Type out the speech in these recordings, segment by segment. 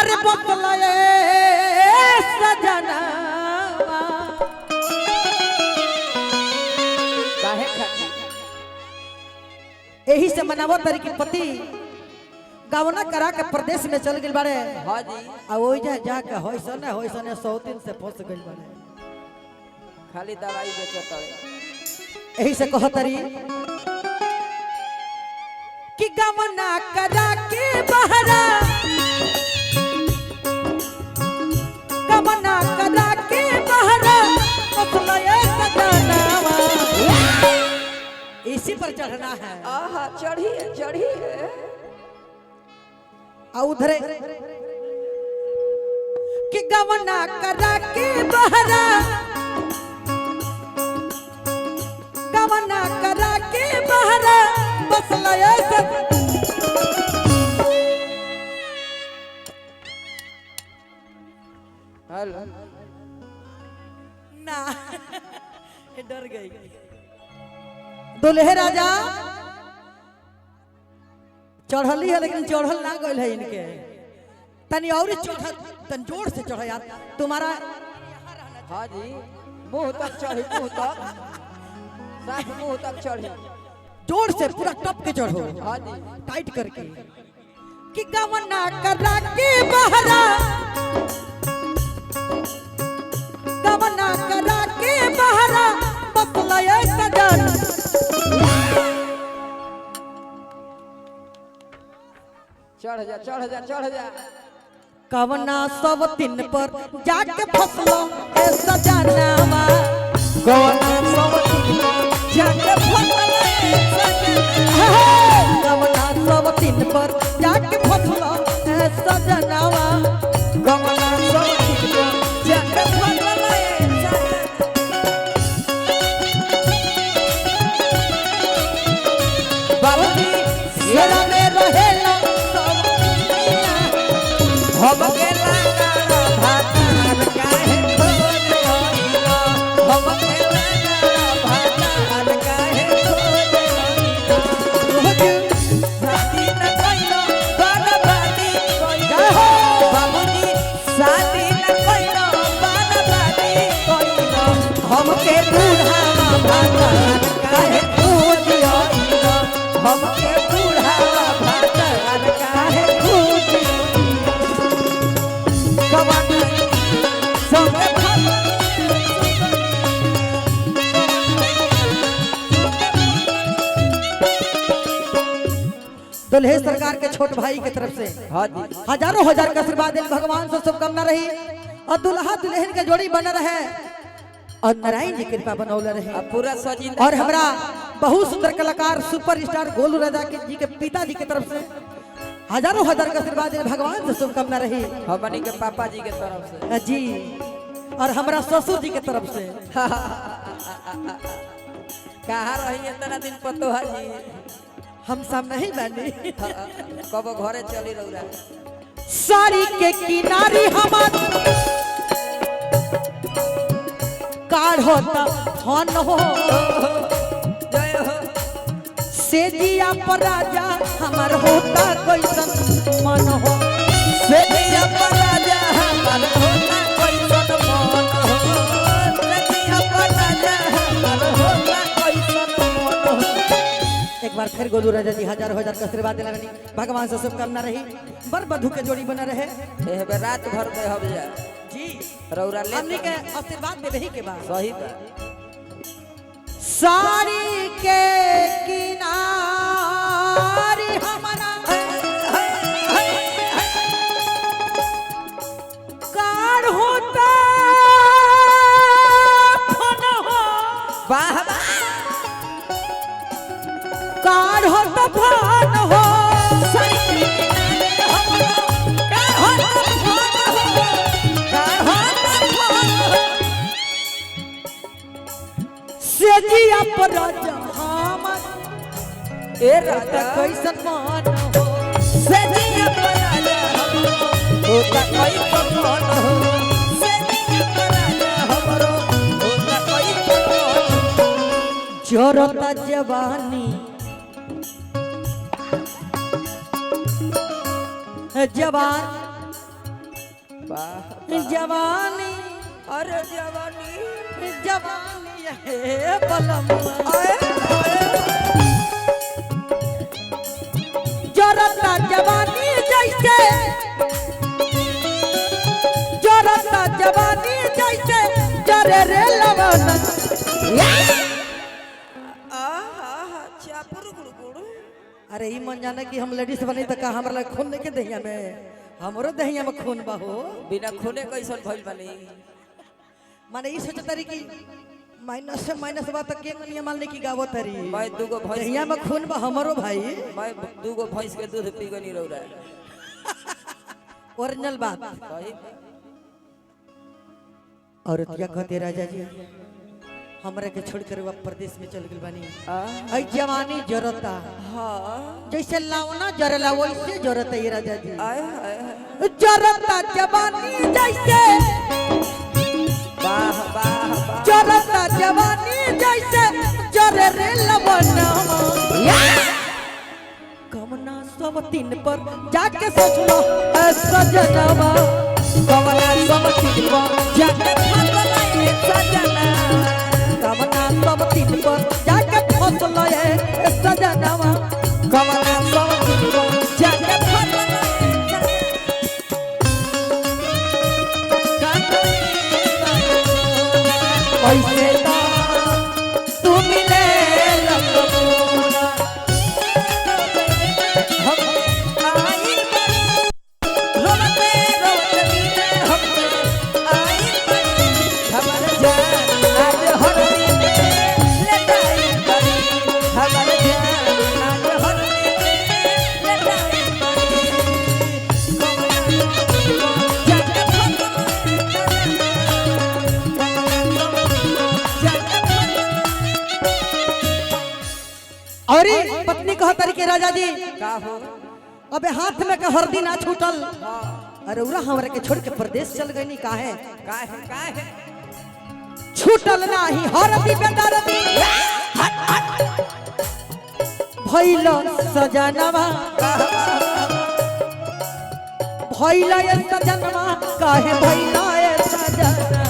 अरे बतलाए सजना काहे खाती यही से मनावो तरी की पति गावना करा के प्रदेश में चल गइल बारे। हाँ जी आ ओइ जाके होइसने सौतीन से फंस गइल बारे। खाली दवाई बेचत है। यही से कहो तरी कि गावना करा के बहरा गावना करा के बहरा बतलाए सजनावा इसी पर चढ़ना है। आहा चढ़ी है उधरे कि गवना करा के बहरा गवना करा के बहरा बसलाए हेलो ना डर गई दुल्हे राजा चढ़ली है लेकिन चढ़ल ना गइल है इनके तनी और चढ़ तन जोर से चढ़ यार तुम्हारा। हाँ जी मुंह तक चढ़ी मुंह तक साफ मुंह तक चढ़ी जोर से पूरा टप के चढ़ो। हाँ जी टाइट करके कि गवना करा के बहरा गवना करा के बहरा बतलाए सजन चढ़ जा कवना सब दिन पर जाके फसलो ए सजनावा कवना सब दिन जाके फसलो ए सजनावा कवना सब दिन पर जाके फसलो ए सजनावा कवना सब दिन पर जाके फसलो ए सजनावा बाबूजी सेरा में रहेला हम के लागा भातार काहे खोज होइलो हम के लागा भातार काहे खोज होइलो शादी न कइलो बर्बादी कइलो बाबूजी शादी न कइलो बर्बादी कइलो हम के बूढ़ा भातार काहे खोज होइलो हम के बूढ़ा भातार काहे खोज दुल्हे सरकार के छोट भाई के तरफ से हाँ जी हजारों हजार का आशीर्वाद दिल भगवान से शुभकामना रही और दुल्हा दुल्हन के जोड़ी बना रहे और नारायण जी कृपा बनौले रहे। अब पूरा सजिंदा और हमरा बहुत सुंदर कलाकार सुपरस्टार गोलू राजा के जी के पिताजी के तरफ से हजारों हजार का आशीर्वाद दिल भगवान से शुभकामना रही हमनी के पापा जी के तरफ से जी और हमरा ससुर जी के तरफ से कहाँ रही इतना दिन पतो है हम सामने ही बनी कब घरे चली रहा साड़ी के किनारे हमार काढ़ो त फन हो जय हो से दिया पर राजा हमार होता कैसन मन हो से दिया पर राजा हमार होता कैसन मन हो से दिया पर राजा हमार होता कैसन मन हो। एक बार फिर गोलू राजा जी हजारों हजार का आशीर्वाद दिला बनी भगवान से शुभकामना रही बर बधू के जोड़ी बना रहे एह बे रात भर में हम जा जी रौरा ले हमनी के आशीर्वाद दे रही के बाद सही बा साड़ी के किनारे हमारा कार होता फन हो वाह वाह कार होता फन हो से जिया पर राजा हमार ए राजा कैसन मन हो से दिया पर राजा होता कैसन मन हो से दिया पर राजा हमरो होता कैसन मन हो। जोरता जवानी जवान वाह जवानी अरे जवानी जवानी है बलमुआ आए जरता जवानी जैसे जरता जवानी जैसे जरे रे लवन चापुर गुड़गुड़ अरे ई मन जाने कि हम लेडीज बनी तो का हमरा लग खून लेके दहिया में हमरो दहिया में खून बहो बिना खूने कैसन भइल बानी माने ई सोचतारी कि माइनस से माइनस बात के गनिया मालने की गावत तरी मैं दूगो भैंस दहिया में खून बा हमरो भाई मैं दूगो भैंस के दूध पी गनी रौरा ओरिजिनल बात सही और क्या कहते राजा जी हमरा के छोड़ कर प्रदेश में चल गइल बानी आई जवानी जरता हाँ जैसे लावना जरला वैसे जरता ये राजा जी आए हाय जरता जवानी जैसे वाह वाह वाह जरता जवानी जैसे जरे रे लवना कमना सब तीन पर जाके सोच लो सजनवा कमला सब तीन पर जाके फसला ए सजना कमना सब तीन पर जाके सोच लो सजनवा कमला सब तीन पर जाके फसला कैसे तू मिले लखनऊना हम आई रोते रोते मिले हम आई हमार जान आज हर दिन लटाई पड़ी हमार जान आज हर दिन लटाई पड़ी जाके और पत्नी कह तरीके राजा जी का हो अबे हाथ में का हरदी ना छूटल हाँ अरे उरा हमरा के छोड़ के प्रदेश चल गई काहे काहे छूटल नाही हरदी बेदरदी भइल सजनवा भइल ये सजनवा काहे भइल ये सजनवा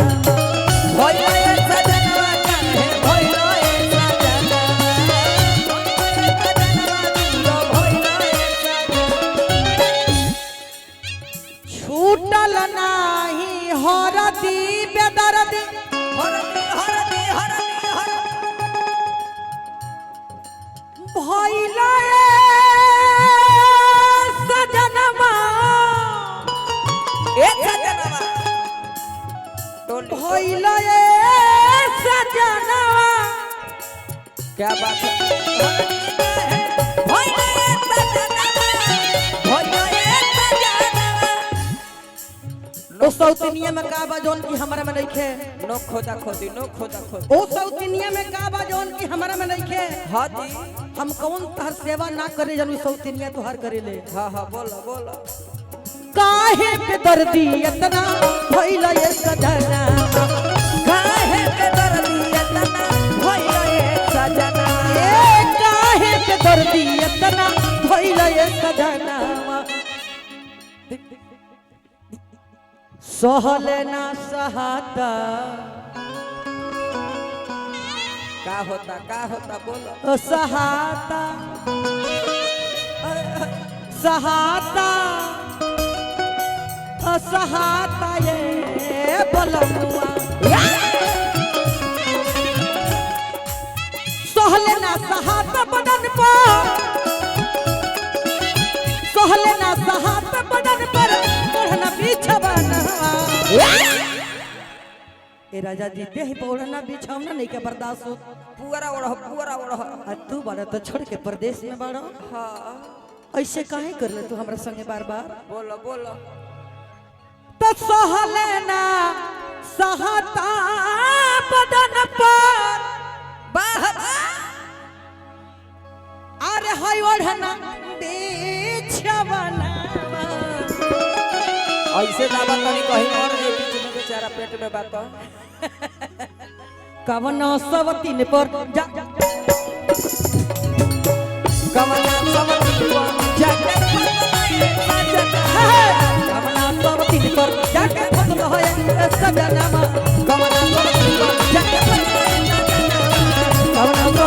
भइल ये सजनवा काहे भइल ये सजनवा भइल ये सजनवा छूटल नाही हरदी बेदरदी हरदी हरदी हरदी हरदी भइल ये सजनवा ए सजनवा टोली भइल ये सजनवा क्या बात है भइल ये सजनवा भइल ये सजनवा ओ सौतनिया में का बा जौन की हमरा में नइखे नो खोदा खोदी नो खोदा खोदी ओ सौतनिया में का बा जौन की हमरा में नइखे हादी हम कौन तहर सेवा ना करे जानू सौतनिया तोहार करेले हाँ हाँ बोलो बोलो काहे पे दर्दी इतना भइल ये सजना काहे के दर्दी इतना भइल ये सजना ए काहे पे दर्दी इतना भइल ये सजना सहले ना सहाता का होता बोलो सहाता सहाता सहाता ये बलमुआ सहले ना सहाता बदन पर सहले ना सहाता बदन पर ओढ़ना बिछवाना ए राजा जी देह पे ओढ़ना बिछावना नहीं के बर्दाश्त हो पूरा ओढ़ आ तू बड़ा तो छोड़ के प्रदेश में बड़ा हाँ ऐसे काहे कर ले तू हमरा संगे बार बार बोलो बोलो तो सहले ना सहता बदन पर वाह अरे हाय ओढ़ना बिछवाना ऐसे ना बात नहीं कहीं और ये बीच में बेचारा पेट में बात कवन सब तीन पर जा कमला सब तीन पर जाके कवन सब तीन पर जा सजनामा कवना गलती पर जाके फसाए सजनामा कवना